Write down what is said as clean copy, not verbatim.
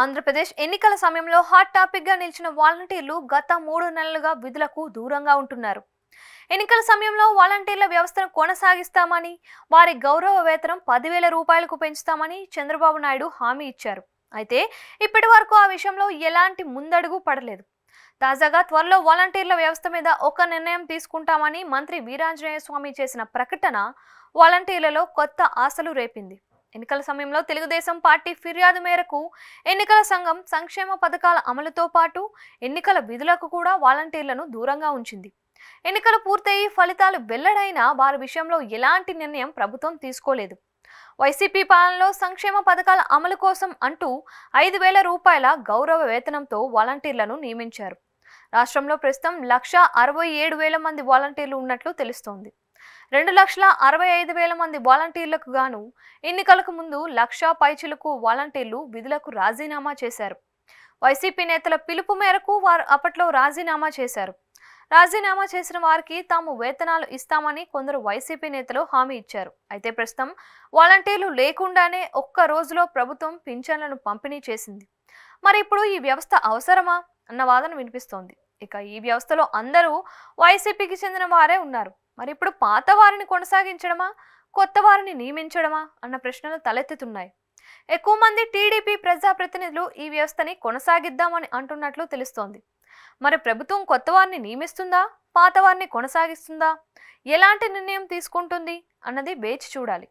ఆంధ్రప్రదేశ్ ఎన్నికల సమయంలో hot topic గా నిలిచిన వాలంటీర్లు గత 3 నెలలుగా విధులకు దూరంగా ఉంటున్నారు. ఎన్నికల సమయంలో వాలంటీర్ల వ్యవస్థను కొనసాగిస్తామని, వారి గౌరవ వేతనం 10,000 రూపాయలకు పెంచుతామని చంద్రబాబు నాయుడు హామీ ఇచ్చారు. అయితే ఇప్పటి వరకు ఆ విషయంలో ఎలాంటి ముందడుగు పడలేదు. తాజాగా త్వరలో వాలంటీర్ల వ్యవస్థ మీద ఒక నిర్ణయం తీసుకుంటామని మంత్రి వీరాంజనేయ స్వామి చేసిన ప్రకటన వాలంటీర్లలో కొత్త ఆశలు రేపింది. ఎన్నికల సమయంలో తెలుగుదేశం పార్టీ ఫిర్యాదు మేరకు ఎన్నికల సంఘం సంక్షేమ పథకాల అమలుతో పాటు ఎన్నికల విధులకు కూడా వాలంటీర్లను దూరంగా ఉంచింది. ఎన్నికలు పూర్తయి ఫలితాలు వెల్లడైనా వారి విషయంలో ఎలాంటి నిర్ణయం ప్రభుత్వం తీసుకోలేదు. వైసీపీ పాలనలో సంక్షేమ పథకాల అమలు కోసం అంటూ 5,000 రూపాయల గౌరవ వేతనంతో వాలంటీర్లను నియమించారు. రాష్ట్రంలో ప్రస్తుతం 1,67,000 మంది వాలంటీర్లు ఉన్నట్లు తెలుస్తోంది. 2,65,000 మంది వాలంటీర్లకు గాను ఎన్నికలకు ముందు 1,00,000 పైచిలకు వాలంటీర్లు విధులకు రాజీనామా చేశారు. వైసీపీ నేతల పిలుపు మేరకు వారు అప్పట్లో రాజీనామా చేశారు. రాజీనామా చేసిన వారికి తాము వేతనాలు ఇస్తామని కొందరు వైసీపీ నేతలు హామీ ఇచ్చారు. అయితే ప్రస్తుతం వాలంటీర్లు లేకుండానే ఒక్క రోజులో ప్రభుత్వం పింఛన్లను పంపిణీ చేసింది. మరి ఇప్పుడు ఈ వ్యవస్థ అవసరమా అన్న వాదన వినిపిస్తోంది. ఇక ఈ వ్యవస్థలో అందరూ వైసీపీకి చెందిన వారే ఉన్నారు. మరి ఇప్పుడు పాత వారిని కొనసాగించడమా, కొత్త వారిని నియమించడమా అన్న ప్రశ్నలు తలెత్తుతున్నాయి. ఎక్కువ మంది టీడీపీ ప్రజాప్రతినిధులు ఈ వ్యవస్థని కొనసాగిద్దామని అంటున్నట్లు తెలుస్తోంది. మరి ప్రభుత్వం కొత్త వారిని నియమిస్తుందా, పాత వారిని కొనసాగిస్తుందా, ఎలాంటి నిర్ణయం తీసుకుంటుంది అన్నది వేచి చూడాలి.